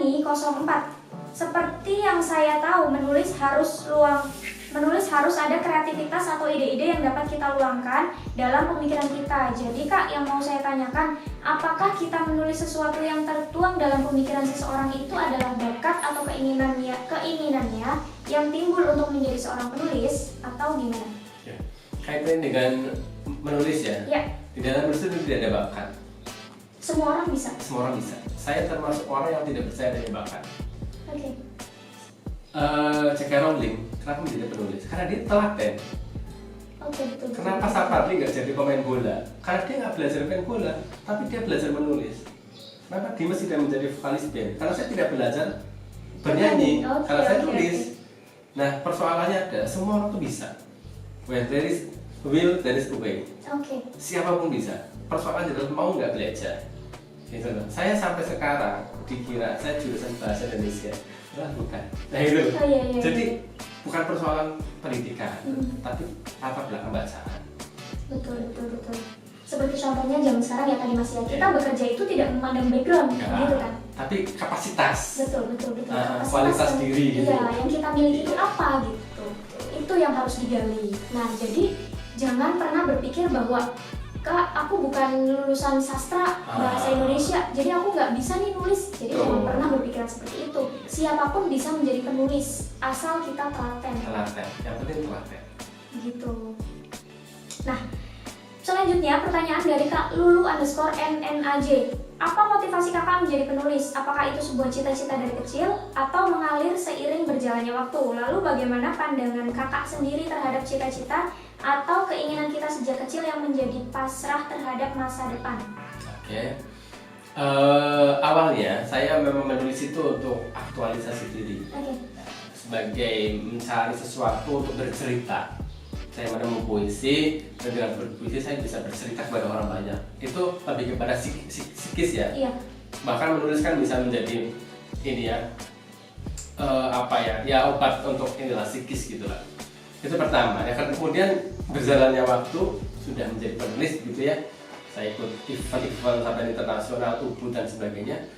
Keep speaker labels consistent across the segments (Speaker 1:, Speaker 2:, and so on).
Speaker 1: nih 04. Seperti yang saya tahu, menulis harus ada kreativitas atau ide-ide yang dapat kita luangkan dalam pemikiran kita. Jadi Kak, yang mau saya tanyakan, apakah kita menulis sesuatu yang tertuang dalam pemikiran seseorang itu adalah bakat atau keinginannya yang timbul untuk menjadi seorang penulis, atau gimana?
Speaker 2: Ya. Kaitan dengan menulis ya. Di dalam menulis itu tidak ada bakat.
Speaker 1: Semua orang bisa.
Speaker 2: Semua orang bisa. Saya termasuk orang yang tidak percaya adanya bakat.
Speaker 1: Oke.
Speaker 2: J.K. Rowling, kenapa menjadi penulis? Karena dia telaten.
Speaker 1: Oke, betul.
Speaker 2: Kenapa Sapardi nggak jadi pemain bola? Karena dia nggak belajar main bola, tapi dia belajar menulis. Kenapa Dimas tidak menjadi vokalis band? Karena saya tidak belajar bernyanyi, karena saya tulis. Nah, persoalannya ada, semua orang tuh bisa. Where there is will, there is a way. Siapapun bisa. Persoalannya adalah mau nggak belajar. Gitu loh. Saya sampai sekarang dikira saya jurusan bahasa Indonesia. Bukan. Nah itu.
Speaker 1: Iya.
Speaker 2: Jadi bukan persoalan pendidikan, tapi latar belakang bacaan.
Speaker 1: Betul. Seperti contohnya zaman sekarang ya tadi Mas ya, kita bekerja itu tidak memandang background, gitu kan?
Speaker 2: Tapi kapasitas.
Speaker 1: Betul. Kapasitas
Speaker 2: kualitas diri. Gitu.
Speaker 1: Iya, yang kita miliki itu apa gitu. Itu yang harus digali. Nah, jadi jangan pernah berpikir bahwa Kak, aku bukan lulusan sastra bahasa Indonesia, jadi aku nggak bisa nih nulis. Jadi jangan pernah berpikiran seperti itu. Siapapun bisa menjadi penulis, asal kita telaten.
Speaker 2: Yang penting telaten.
Speaker 1: Gitu. Nah, selanjutnya pertanyaan dari Kak Lulu_NNAJ. Apa motivasi kakak menjadi penulis? Apakah itu sebuah cita-cita dari kecil atau mengalir seiring berjalannya waktu? Lalu bagaimana pandangan kakak sendiri terhadap cita-cita atau keinginan kita sejak kecil yang menjadi pasrah terhadap masa depan?
Speaker 2: Awalnya saya memang menulis itu untuk aktualisasi diri. Sebagai mencari sesuatu untuk bercerita. Saya menemukan puisi, dan dengan berpuisi saya bisa bercerita kepada orang banyak. Itu lebih kepada psikis ya.
Speaker 1: Iya.
Speaker 2: Bahkan menulis kan bisa menjadi ini ya, obat untuk inilah psikis gitulah. Itu pertama. Ya kan, kemudian berjalannya waktu sudah menjadi penulis gitu ya. Saya ikut event sampai internasional, UBU dan sebagainya.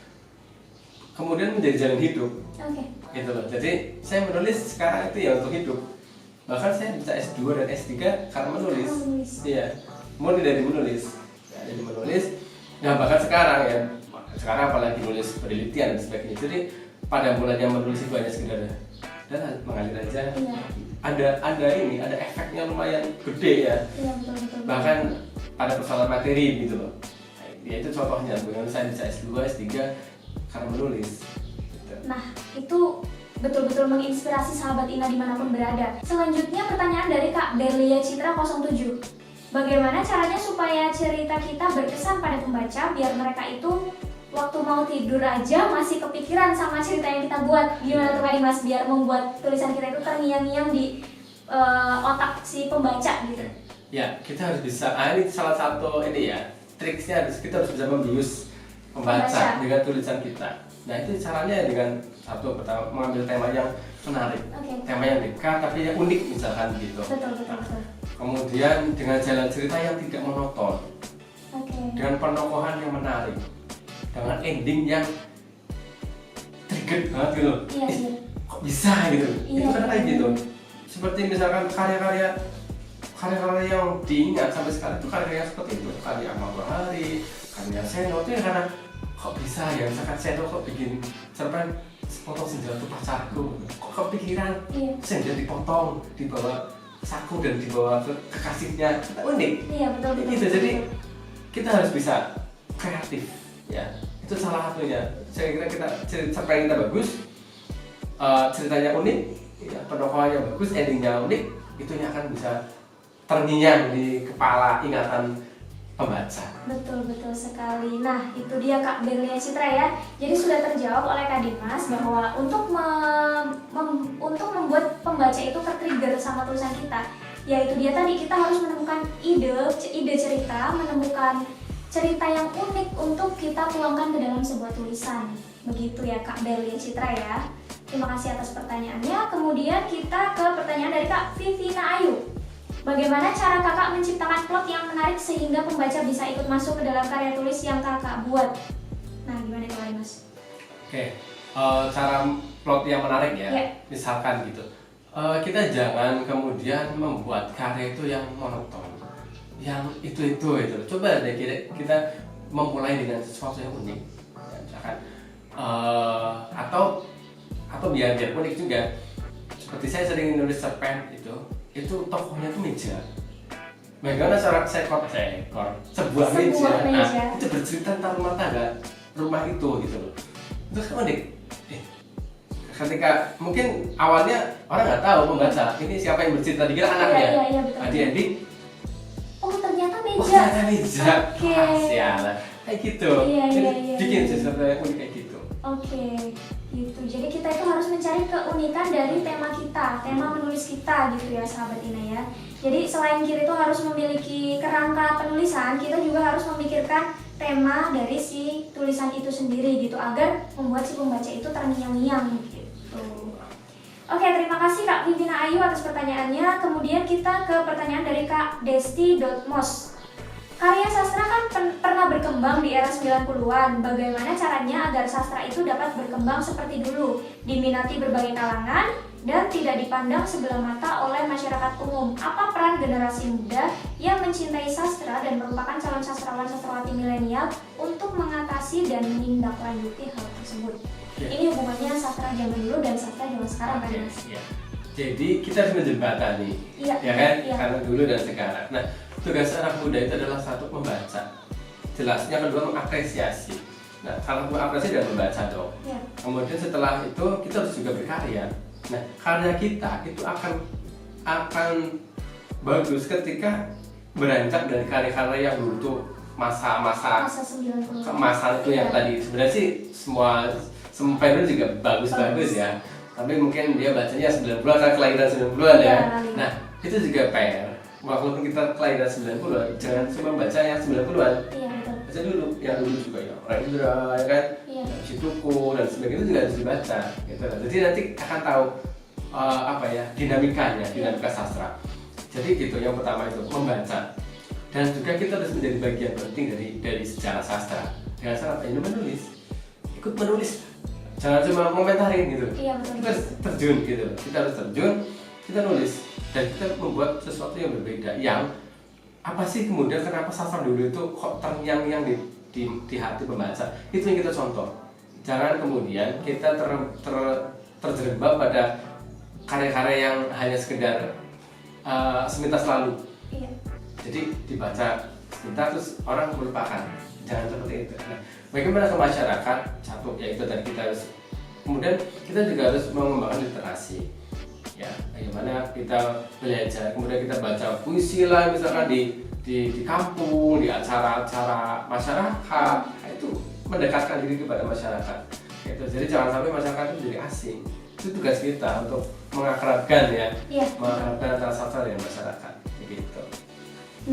Speaker 2: Kemudian menjadi jalan hidup. Gitu loh. Jadi saya menulis sekarang itu ya untuk hidup. Bahkan saya bisa S2 dan S3 karena menulis. Iya, mulai dari menulis. Ya, jadi menulis. Nah, bahkan sekarang apalagi nulis penelitian dan sebagainya. Jadi pada mulanya menulis itu hanya sekedar dan mengalir aja. Ada efeknya lumayan gede ya.
Speaker 1: Betul.
Speaker 2: Bahkan pada persoalan materi gitu loh. Ya itu contohnya, bagaimana saya bisa S2, S3 karena menulis. Gitu.
Speaker 1: Nah, itu betul-betul menginspirasi sahabat Ina dimanapun berada. Selanjutnya pertanyaan dari Kak Berlia Citra 07. Bagaimana caranya supaya cerita kita berkesan pada pembaca biar mereka itu waktu mau tidur aja masih kepikiran sama cerita yang kita buat? Gimana tuh Kak Dimas biar membuat tulisan kita itu terngiang-ngiang di otak si pembaca gitu?
Speaker 2: Ya, kita harus bisa. Ini salah satu triksnya kita harus bisa membius pembaca dengan tulisan kita. Nah itu caranya dengan pertama mengambil tema yang menarik, tema yang dekat tapi yang unik misalkan gitu.
Speaker 1: Betul.
Speaker 2: Kemudian dengan jalan cerita yang tidak monoton, dengan penokohan yang menarik, dengan ending yang trigger banget gitu. Kok bisa gitu? Itu kan kayak gitu. Seperti misalkan karya-karya yang diingat sampai sekarang itu karya yang seperti itu, karya Ahmad Bahari, karya Seno itu karena kok bisa ya, misalkan Seno kok bikin cerpen potong senjata tuh pacarku, kok kepikiran senjata dipotong dibawa saku dan dibawa ke kekasihnya, unik.
Speaker 1: Betul.
Speaker 2: Gitu. Jadi kita harus bisa kreatif ya, itu salah satunya. Saya kira cerpen kita bagus, ceritanya unik, penokohannya bagus, endingnya unik, itunya akan bisa terngiang di kepala ingatan pembaca.
Speaker 1: Betul sekali. Nah, itu dia Kak Berlia Citra ya. Jadi sudah terjawab oleh Kak Dimas bahwa untuk membuat pembaca itu tertrigger sama tulisan kita, yaitu dia tadi kita harus menemukan ide cerita, menemukan cerita yang unik untuk kita tuangkan ke dalam sebuah tulisan. Begitu ya Kak Berlia Citra ya. Terima kasih atas pertanyaannya. Kemudian kita ke pertanyaan dari Kak Vivina Ayu. Bagaimana cara kakak menciptakan plot yang menarik sehingga pembaca bisa ikut masuk ke dalam karya tulis yang kakak buat? Nah, gimana itu Mas?
Speaker 2: cara plot yang menarik ya.
Speaker 1: Iya.
Speaker 2: Misalkan gitu. Kita jangan kemudian membuat karya itu yang monoton, yang itu. Coba deh kita memulai dengan sesuatu yang unik, ya, misalkan atau biar unik juga. Seperti saya sering nulis cerpen itu tokohnya itu meja. Bagaimana sebuah meja. Nah, itu bercerita tentang rumah tangga, rumah itu gitu loh. Itu kan unik. Ketika mungkin awalnya orang nggak tahu membaca ini siapa yang bercerita, dikira anaknya.
Speaker 1: Iya, betul.
Speaker 2: Adik-adik,
Speaker 1: ternyata meja.
Speaker 2: ternyata meja.
Speaker 1: Oke.
Speaker 2: Sialan. Kayak gitu. Jadi bikin sesuatu yang unik kayak gitu.
Speaker 1: Oke, gitu. Jadi kita itu harus mencari keunikan dari tema kita, tema menulis kita gitu ya sahabat Ina ya. Jadi selain kita itu harus memiliki kerangka penulisan, kita juga harus memikirkan tema dari si tulisan itu sendiri gitu agar membuat si pembaca itu terngiang-ngiang gitu. Oke, terima kasih Kak Vivina Ayu atas pertanyaannya. Kemudian kita ke pertanyaan dari Kak Desti.mos. Karya sastra kan pernah berkembang di era 90-an. Bagaimana caranya agar sastra itu dapat berkembang seperti dulu, diminati berbagai kalangan, dan tidak dipandang sebelah mata oleh masyarakat umum? Apa peran generasi muda yang mencintai sastra dan merupakan calon sastrawan-sastrawati milenial untuk mengatasi dan menindaklanjuti hal tersebut?
Speaker 2: Ya.
Speaker 1: Ini hubungannya sastra zaman dulu dan sastra zaman sekarang kan, Mas?
Speaker 2: Ya. Jadi kita harus menjembatani,
Speaker 1: Iya.
Speaker 2: ya kan?
Speaker 1: Iya.
Speaker 2: Karena dulu dan sekarang. Nah, tugas anak muda itu adalah satu membaca, jelasnya kedua mengapresiasi. Nah, kalau mengapresiasi dan membaca dong.
Speaker 1: Iya.
Speaker 2: Kemudian setelah itu kita harus juga berkarya. Nah, karya kita itu akan bagus ketika beranjak dari karya-karya yang dulu tuh masa
Speaker 1: 90.
Speaker 2: masa itu yang tadi sebenarnya sih semua film juga bagus ya. Tapi mungkin dia bacanya 90-an karena kelahiran 90-an ya. Nah, itu juga PR. Walaupun kita kelahiran 90-an, jangan cuma baca yang 90-an.
Speaker 1: Iya, betul.
Speaker 2: Baca dulu, yang dulu juga ya. Rendra, ya kan?
Speaker 1: Iya.
Speaker 2: Situku dan sebagainya itu juga harus dibaca. Gitu. Jadi nanti akan tahu dinamika sastra. Jadi gitu, yang pertama itu membaca. Dan juga kita harus menjadi bagian penting dari sejarah sastra. Dengan cara apa? Ini menulis. Ikut menulis. Jangan cuma komentarin gitu.
Speaker 1: Iya, betul.
Speaker 2: Kita harus terjun gitu. Kita harus terjun, kita nulis dan kita membuat sesuatu yang berbeda. Yang apa sih kemudian kenapa sastra dulu itu kok terngiang-ngiang di hati pembaca? Itu yang kita contoh. Jangan kemudian kita terjerembab pada karya-karya yang hanya sekedar semintas lalu.
Speaker 1: Iya.
Speaker 2: Jadi dibaca sebentar terus orang melupakan. Jangan seperti itu. Nah, bagaimana ke masyarakat? Satu, yaitu tadi kita harus, kemudian kita juga harus mengembangkan literasi. Ya, bagaimana kita belajar, kemudian kita baca puisi lah misalkan di kampung, di acara-acara masyarakat. Nah, itu mendekatkan diri kepada masyarakat. Gitu. Jadi jangan sampai masyarakat itu jadi asing. Itu tugas kita untuk mengakrabkan ya, mengakrabkan antara sastra dengan masyarakat. Begitu.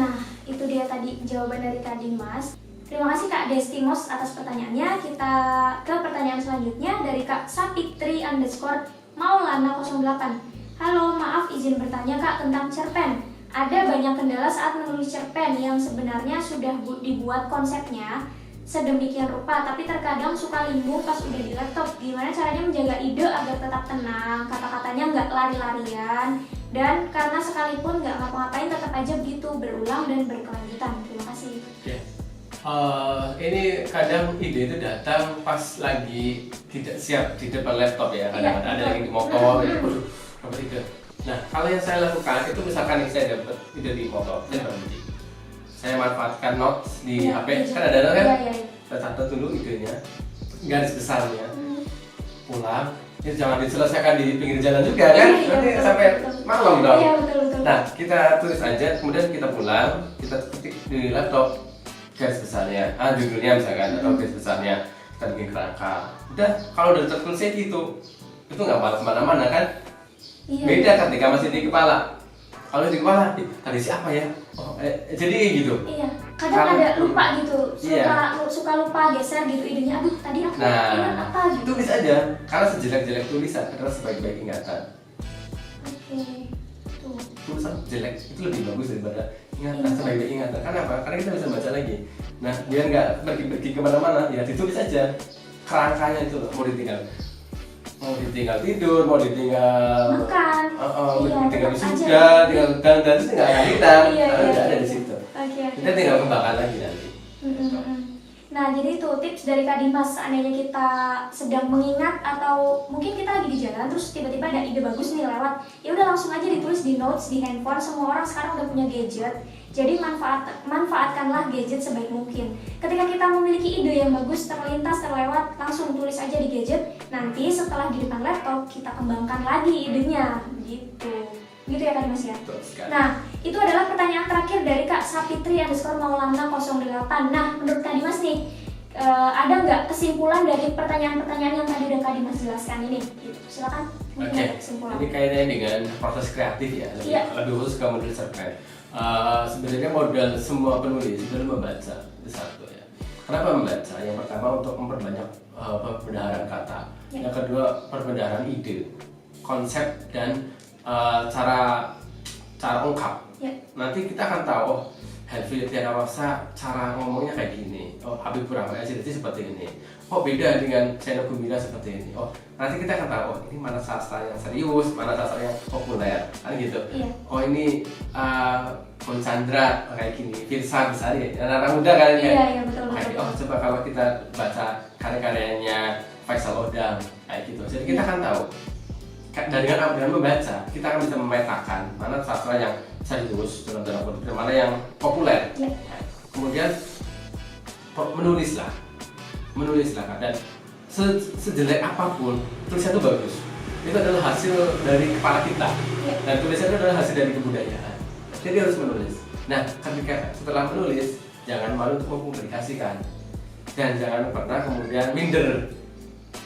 Speaker 1: Nah, itu dia tadi jawaban dari Kak Dimas. Terima kasih Kak Destimos atas pertanyaannya. Kita ke pertanyaan selanjutnya dari Kak Sapitri_Maulana08. Halo, maaf izin bertanya Kak tentang cerpen. Ada banyak kendala saat menulis cerpen yang sebenarnya sudah dibuat konsepnya sedemikian rupa, tapi terkadang suka limbung pas udah di laptop. Gimana caranya menjaga ide agar tetap tenang, kata-katanya nggak lari-larian, dan karena sekalipun nggak ngapa-ngapain tetap aja begitu berulang dan berkelanjutan. Terima kasih.
Speaker 2: Ini kadang ide itu datang pas lagi tidak siap di depan laptop ya, kadang-kadang ada lagi di motor, dapat ide. Nah, kalau yang saya lakukan itu misalkan saya dapat ide di motor, saya berhenti. Saya manfaatkan notes di HP, kan ada notes kan? Saya catat dulu idenya, garis besarnya, pulang. Ini jangan diselesaikan di pinggir jalan juga kan? Nanti sampai malam dong. Nah, kita tulis aja, kemudian kita pulang, kita ketik di laptop garis besarnya, judulnya misalkan, atau garis besarnya, kita bikin kerangka. Udah, kalau udah tertulis gitu, itu nggak malas kemana-mana kan? Beda ketika masih di kepala. Kalau di kepala, tadi siapa ya? Jadi gitu.
Speaker 1: Iya, kadang ada lupa gitu, suka lupa geser gitu idenya. Aduh, tadi aku ingat apa gitu.
Speaker 2: Tulis aja, karena sejelek-jelek tulisan adalah sebaik-baik ingatan.
Speaker 1: Oke, tuh.
Speaker 2: Tulisan jelek itu lebih bagus daripada ingatan, sebaik-baik ingatan. Kenapa? Karena kita bisa baca lagi. Nah, biar nggak pergi-pergi kemana-mana, ya ditulis aja. Kerangkanya itu loh, mau ditinggal. mau ditinggal tidur, mau ditinggal
Speaker 1: makan,
Speaker 2: tinggal
Speaker 1: tetap
Speaker 2: wisuda,
Speaker 1: aja.
Speaker 2: tinggal dan itu nggak akan hilang,
Speaker 1: Iya,
Speaker 2: karena
Speaker 1: iya,
Speaker 2: nggak ada
Speaker 1: iya.
Speaker 2: di situ.
Speaker 1: Oke.
Speaker 2: Kita tinggal kembangkan lagi nanti.
Speaker 1: Nah, jadi itu tips dari Kak Dimas, seandainya kita sedang mengingat atau mungkin kita lagi di jalan terus tiba-tiba ada ide bagus nih lewat, ya udah langsung aja ditulis di notes di handphone. Semua orang sekarang udah punya gadget, jadi manfaatkanlah gadget sebaik mungkin. Ketika kita memiliki ide yang bagus terlintas terlewat, langsung tulis aja di gadget. Nanti setelah di depan laptop kita kembangkan lagi idenya, gitu ya Kak Dimas ya.
Speaker 2: Betul sekali.
Speaker 1: Nah, itu adalah pertanyaan terakhir dari Kak Sapitri_Maulana08. Nah, menurut Kak Dimas nih, ada nggak kesimpulan dari pertanyaan-pertanyaan yang tadi udah Kak Dimas jelaskan ini? Gitu. Silakan. Mungkin
Speaker 2: Oke,
Speaker 1: ada kesimpulan.
Speaker 2: ini kaitannya dengan proses kreatif ya,
Speaker 1: Iya.
Speaker 2: lebih khusus ke menulis cerpen. Sebenarnya modal semua penulis itu membaca, itu satu ya. Kenapa membaca? Yang pertama untuk memperbanyak perbendaharaan kata,
Speaker 1: Ya.
Speaker 2: yang kedua perbendaharaan ide, konsep dan cara ungkap.
Speaker 1: Ya.
Speaker 2: Nanti kita akan tahu, oh Helvi Tiana Wafsa cara ngomongnya kayak gini, oh Habibur Rahman Azhari seperti ini, oh beda dengan Seno Gumbira seperti ini. Oh nanti kita akan tahu, oh ini mana sastra yang serius, mana sastra yang populer, kan gitu.
Speaker 1: Iya.
Speaker 2: Oh ini Kon Chandra kayak gini, Firsa Besari, anak muda kan ya.
Speaker 1: Iya, betul.
Speaker 2: Oh coba kalau kita baca karya-karyanya Faisal Odang kayak gitu, jadi kita akan tahu. Dengan membaca, kita akan bisa memetakan mana sastra yang serius dalam tanda kutip, mana yang populer.
Speaker 1: Ya.
Speaker 2: Kemudian menulislah Kak. Dan sejelek apapun tulisan itu bagus. Itu adalah hasil dari kepala kita.
Speaker 1: Ya.
Speaker 2: Dan tulisan itu adalah hasil dari kebudayaan. Jadi harus menulis. Nah, ketika setelah menulis, jangan malu untuk mempublikasikan dan jangan pernah kemudian minder.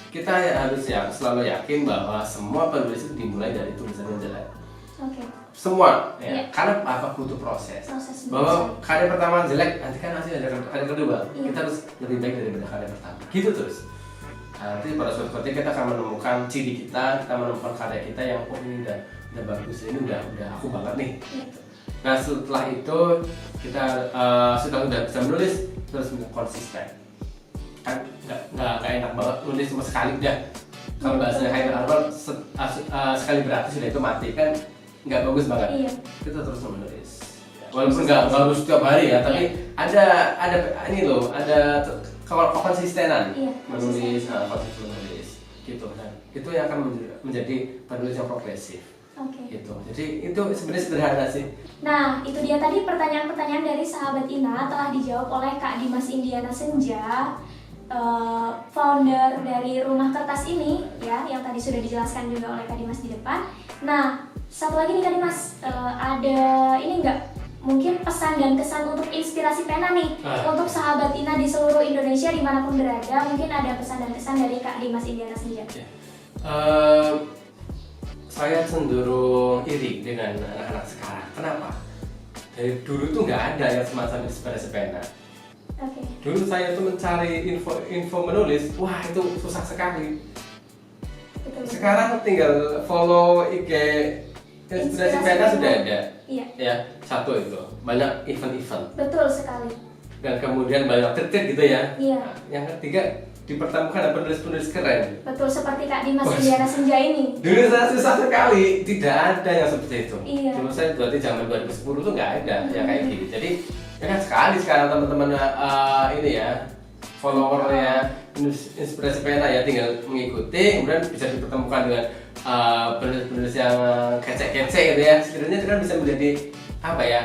Speaker 2: Kita harus selalu yakin bahwa semua penulis itu dimulai dari tulisan yang jelek.
Speaker 1: Oke.
Speaker 2: Semua,
Speaker 1: Iya.
Speaker 2: karena apa butuh proses.
Speaker 1: Proses
Speaker 2: Bahwa karya pertama jelek, nanti kan hasil ada karya kedua.
Speaker 1: Iya.
Speaker 2: Kita harus lebih baik daripada karya pertama. Gitu terus. Nanti pada suatu ketika kita akan menemukan ciri kita menemukan karya kita yang oh ini udah bagus, ini udah aku banget nih.
Speaker 1: Iya.
Speaker 2: Nah setelah itu kita sudah bisa menulis terus konsisten. Kan nggak enak banget nulis cuma sekali udah. Kalau bahasanya Haidar Arbal sekali berarti sudah itu mati kan nggak bagus banget.
Speaker 1: Iya.
Speaker 2: Kita terus menulis. Walaupun nggak harus setiap hari ya, tapi ada ini loh, ada konsistenan
Speaker 1: Iya,
Speaker 2: menulis, konsisten menulis gitu. Nah itu yang akan menjadi penulis yang progresif.
Speaker 1: Oke.
Speaker 2: Gitu. Jadi itu sebenarnya sederhana sih.
Speaker 1: Nah, itu dia tadi pertanyaan-pertanyaan dari sahabat Ina telah dijawab oleh Kak Dimas Indiana Senja, founder dari Rumah Kertas ini, ya, yang tadi sudah dijelaskan juga oleh Kak Dimas di depan. Nah, satu lagi nih Kak Dimas, ada ini enggak? Mungkin pesan dan kesan untuk inspirasi pena nih untuk sahabat Ina di seluruh Indonesia dimanapun berada. Mungkin ada pesan dan kesan dari Kak Dimas Indiana Senja.
Speaker 2: Saya cenderung iri dengan anak-anak sekarang. Kenapa? Dari dulu tuh nggak ada yang semacam inspirasi pena.
Speaker 1: Oke.
Speaker 2: Dulu saya tuh mencari info menulis, wah itu susah sekali.
Speaker 1: Betul.
Speaker 2: Sekarang tinggal follow IG inspirasi pena sudah ada.
Speaker 1: Iya.
Speaker 2: Ya, satu itu. Banyak event-event.
Speaker 1: Betul sekali.
Speaker 2: Dan kemudian banyak tweet gitu ya.
Speaker 1: Iya.
Speaker 2: Yang ketiga dipertemukan ada penulis-penulis keren.
Speaker 1: Betul seperti Kak Dimas Indiana Senja ini.
Speaker 2: Dulu saya susah sekali, tidak ada yang seperti itu.
Speaker 1: Iya.
Speaker 2: Dulu saya berarti zaman 2010 tuh nggak ada yang kayak gini. Jadi banyak sekali sekarang teman-teman ini ya followernya inspirasi pena ya, tinggal mengikuti, kemudian bisa dipertemukan dengan penulis-penulis yang kece-kece gitu ya. Sekiranya itu kan bisa menjadi apa ya?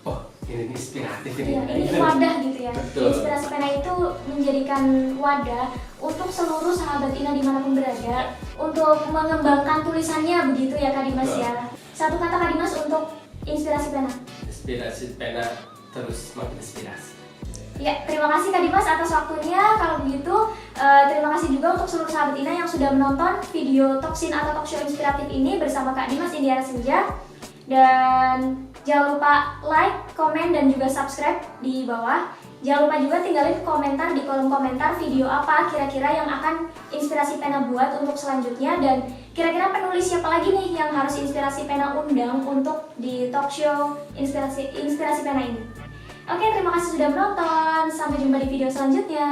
Speaker 2: Oh ini inspiratif ini.
Speaker 1: Iya, ini
Speaker 2: Gitu.
Speaker 1: wadah gitu ya.
Speaker 2: Betul.
Speaker 1: Inspirasi pena itu menjadikan wadah untuk seluruh sahabat Ina dimanapun berada untuk mengembangkan tulisannya begitu ya Kak Dimas
Speaker 2: Betul.
Speaker 1: ya. Satu kata Kak Dimas untuk inspirasi pena.
Speaker 2: Inspirasi pena terus menginspirasi.
Speaker 1: Ya, terima kasih Kak Dimas atas waktunya. Kalau begitu, terima kasih juga untuk seluruh sahabat Ina yang sudah menonton video Talksin atau talk show inspiratif ini bersama Kak Dimas Indiana Senja. Dan jangan lupa like, komen, dan juga subscribe di bawah. Jangan lupa juga tinggalin komentar di kolom komentar video apa kira-kira yang akan inspirasi pena buat untuk selanjutnya. Dan kira-kira penulis siapa lagi nih yang harus inspirasi pena undang untuk di talk show inspirasi pena ini. Oke, terima kasih sudah menonton. Sampai jumpa di video selanjutnya.